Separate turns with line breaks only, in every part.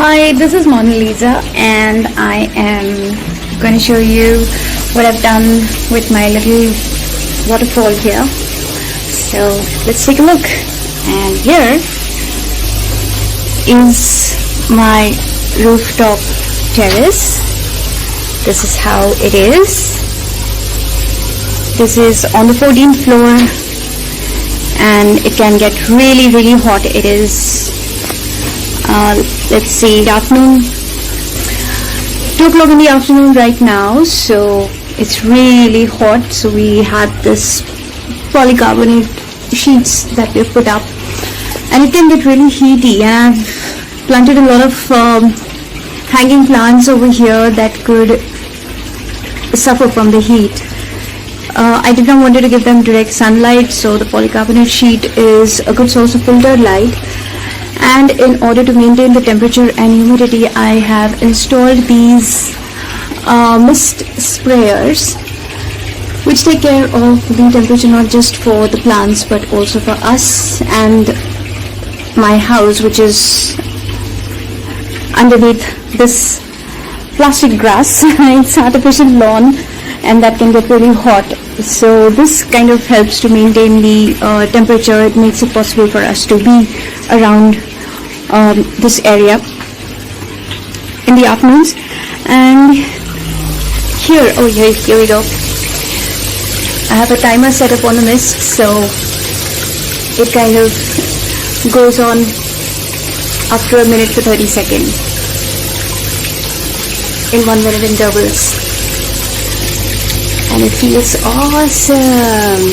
Hi, this is Monalisa and I am going to show you what I've done with my little waterfall here. So let's take a look. And here is my rooftop terrace. This is how it is. This is on the 14th floor and it can get really hot. It is let's see, afternoon, 2 o'clock in the afternoon right now, so it's really hot. So we had this polycarbonate sheets that we've put up and it can get really heaty, and I've planted a lot of hanging plants over here that could suffer from the heat. I did not want to give them direct sunlight, so the polycarbonate sheet is a good source of filtered light. And in order to maintain the temperature and humidity, I have installed these mist sprayers which take care of the temperature not just for the plants but also for us and my house, which is underneath this plastic grass. It's artificial lawn and that can get really hot, so this kind of helps to maintain the temperature. It makes it possible for us to be around this area in the afternoons. And here we go. I have a timer set up on the mist, so it kind of goes on after a minute for 30 seconds in 1 minute intervals, and it feels awesome.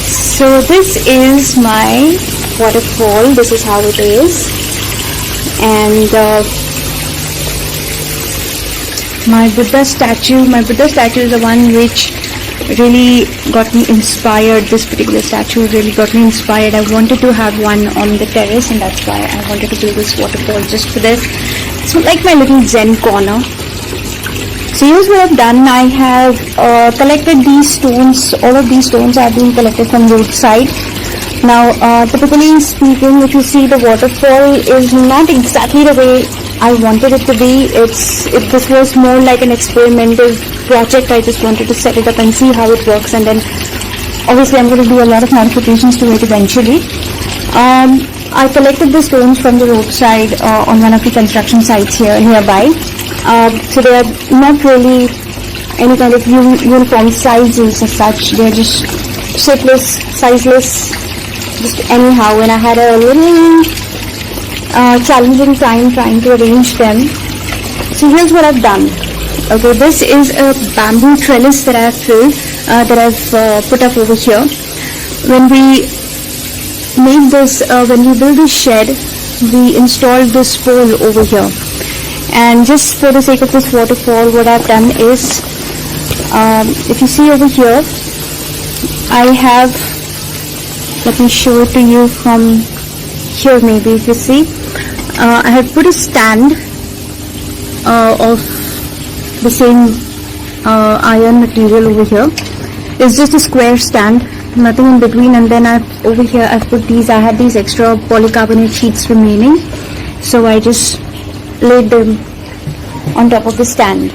So this is my waterfall. This is how it is, and my Buddha statue is the one which really got me inspired. This particular statue really got me inspired. I wanted to have one on the terrace, and that's why I wanted to do this waterfall just for this. It's like my little zen corner. So here's what I've done. I have collected these stones. All of these stones have been collected from roadside. Now, typically speaking, if you see, the waterfall is not exactly the way I wanted it to be. This was more like an experimental project. I just wanted to set it up and see how it works, and then obviously I'm going to do a lot of modifications to it eventually. I collected the stones from the roadside on one of the construction sites here nearby. So they are not really any kind of uniform sizes as such. They are just shapeless, sizeless, just anyhow, and I had a little challenging time trying to arrange them. So here's what I've done. Okay, this is a bamboo trellis that I've filled, put up over here. When we made this, when we built this shed, we installed this pole over here. And just for the sake of this waterfall, what I've done is, if you see over here, I have, let me show it to you from here maybe, if you see, I have put a stand of the same iron material over here. It's just a square stand, nothing in between, and then over here I've put these, I had these extra polycarbonate sheets remaining, so I just laid them on top of the stand.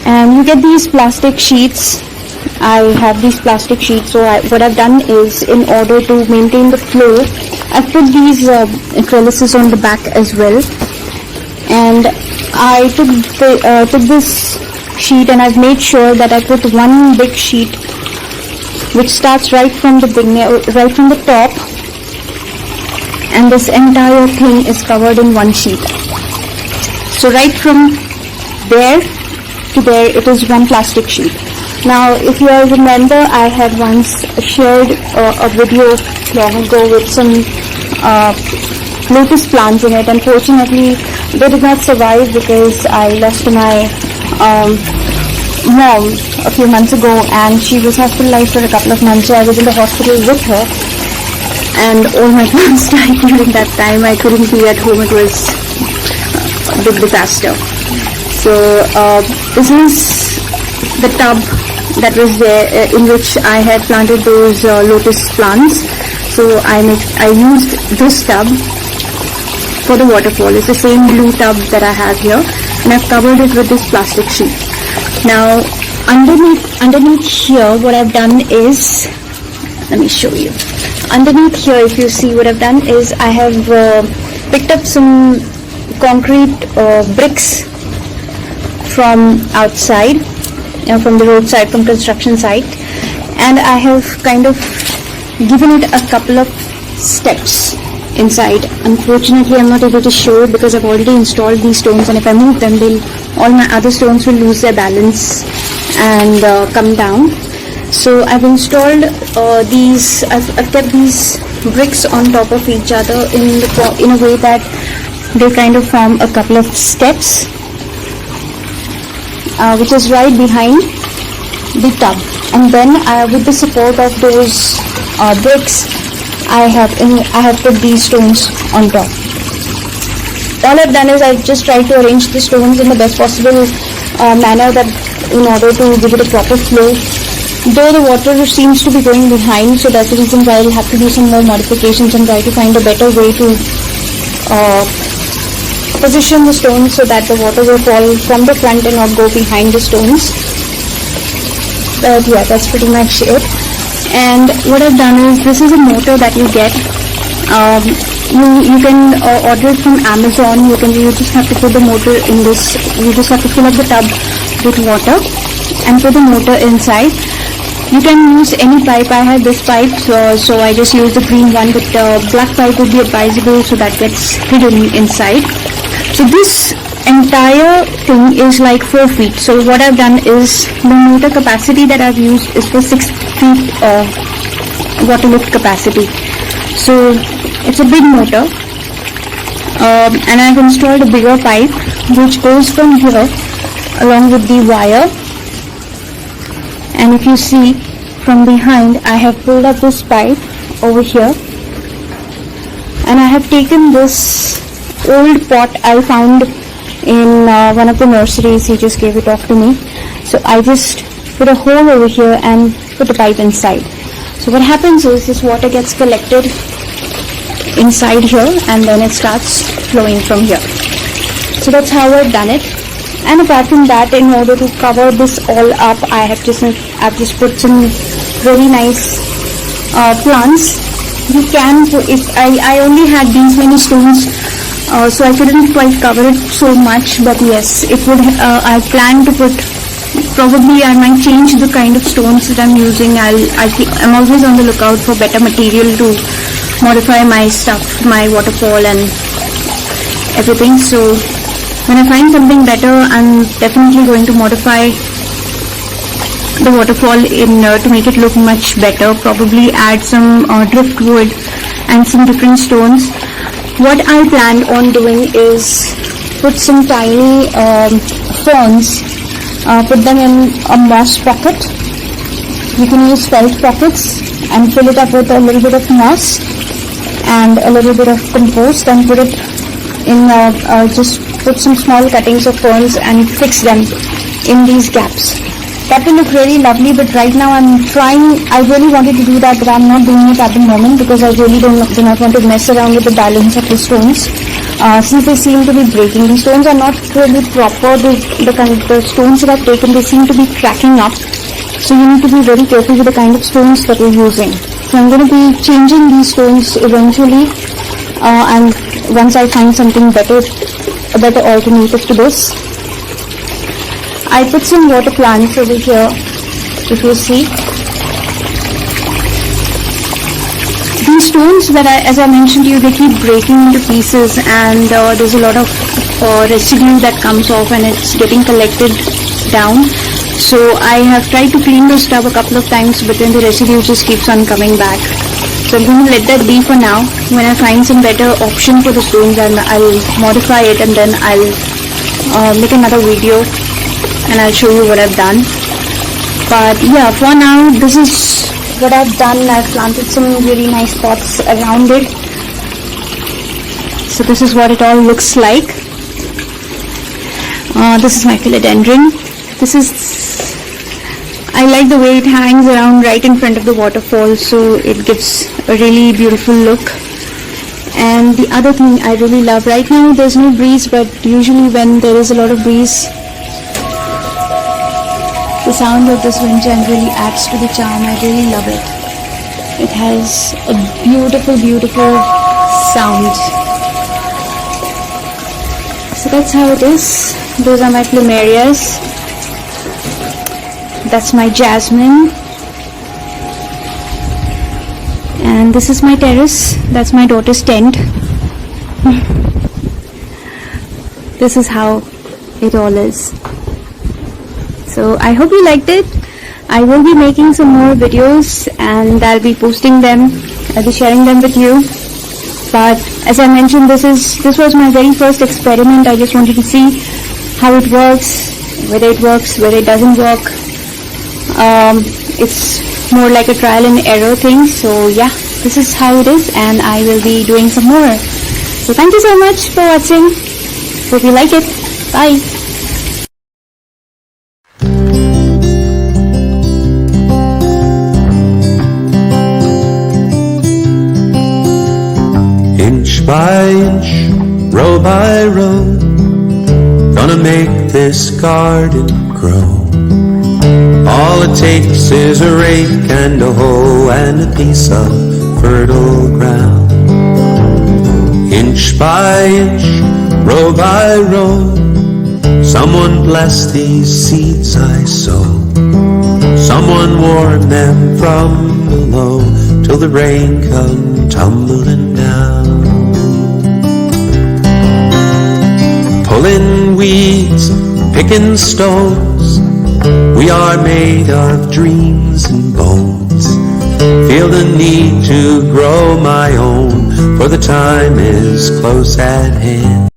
And you get these plastic sheets. I have these plastic sheets, so what I've done is, in order to maintain the flow, I've put these trellises on the back as well. And I took this sheet and I've made sure that I put one big sheet which starts right from the top, and this entire thing is covered in one sheet. So right from there to there, it is one plastic sheet. Now, if you all remember, I had once shared a video long ago with some lotus plants in it. Unfortunately, they did not survive because I lost my mom a few months ago, and she was hospitalized for a couple of months, so I was in the hospital with her, and all my plants died during that time. I couldn't be at home. It was a big disaster. So this is the tub that was there in which I had planted those lotus plants. So I used this tub for the waterfall. It's the same blue tub that I have here, and I've covered it with this plastic sheet. Now underneath here, what I've done is, let me show you. Underneath here, if you see, what I've done is I have picked up some concrete bricks from outside, from the roadside, from construction site, and I have kind of given it a couple of steps inside. Unfortunately, I'm not able to show it because I've already installed these stones, and if I move them, all my other stones will lose their balance and come down. So I've installed I've kept these bricks on top of each other in a way that they kind of form a couple of steps, which is right behind the tub. And then with the support of those bricks, I have put these stones on top. All I've done is I've just tried to arrange the stones in the best possible manner, that in order to give it a proper flow. Though the water seems to be going behind, so that's the reason why I'll have to do some more modifications and try to find a better way to position the stones so that the water will fall from the front and not go behind the stones. But yeah, that's pretty much it. And what I've done is, this is a motor that you get. You can order it from Amazon. You just have to put the motor in this. You just have to fill up the tub with water and put the motor inside. You can use any pipe. I had this pipe, so I just used the green one, but black pipe would be advisable, so that gets hidden inside. So this entire thing is like 4 feet. So what I've done is, the motor capacity that I've used is for 6 feet water lift capacity. So it's a big motor, and I've installed a bigger pipe which goes from here along with the wire. And if you see from behind, I have pulled up this pipe over here, and I have taken this old pot I found in one of the nurseries. He just gave it off to me. So I just put a hole over here and put the pipe inside. So what happens is, this water gets collected inside here, and then it starts flowing from here. So that's how I've done it. And apart from that, in order to cover this all up, I've just put some very nice plants. You can, I only had these many stones, so I couldn't quite cover it so much, but yes, it would. I plan to put, probably I might change the kind of stones that I'm using. I'm always on the lookout for better material to modify my stuff, my waterfall and everything. So when I find something better, I'm definitely going to modify the waterfall to make it look much better. Probably add some driftwood and some different stones. What I planned on doing is put some tiny ferns, put them in a moss pocket. You can use felt pockets and fill it up with a little bit of moss and a little bit of compost, and put it in just put some small cuttings of ferns and fix them in these gaps. That will look really lovely, but right now I really wanted to do that, but I'm not doing it at the moment because I really do not want to mess around with the balance of the stones, since they seem to be breaking. These stones are not really proper. The stones that I've taken, they seem to be cracking up, so you need to be very careful with the kind of stones that you're using. So I'm going to be changing these stones eventually, and once I find something better, a better alternative to this. I put some water plants over here, if you see. These stones that as I mentioned to you, they keep breaking into pieces, and there's a lot of residue that comes off and it's getting collected down. So I have tried to clean this tub a couple of times, but then the residue just keeps on coming back. So I'm going to let that be for now. When I find some better option for the stones, I'll modify it, and then I'll make another video and I'll show you what I've done. But yeah, for now, this is what I've done. I've planted some really nice pots around it. So this is what it all looks like. This is my philodendron. I like the way it hangs around right in front of the waterfall, so it gives a really beautiful look. And the other thing I really love, right now there's no breeze, but usually when there is a lot of breeze, the sound of this wind chime really adds to the charm. I really love it. It has a beautiful, beautiful sound. So that's how it is. Those are my plumerias. That's my jasmine. And this is my terrace. That's my daughter's tent. This is how it all is. So I hope you liked it. I will be making some more videos and I'll be posting them. I'll be sharing them with you. But as I mentioned, this was my very first experiment. I just wanted to see how it works, whether it doesn't work. It's more like a trial and error thing. So yeah, this is how it is, and I will be doing some more. So thank you so much for watching. Hope you like it. Bye.
Inch by inch, row by row, gonna make this garden grow. All it takes is a rake and a hoe and a piece of fertile ground. Inch by inch, row by row, someone bless these seeds I sow. Someone warn them from below till the rain come tumbling down. Pulling weeds, picking stones, we are made of dreams and bones. Feel the need to grow my own, for the time is close at hand.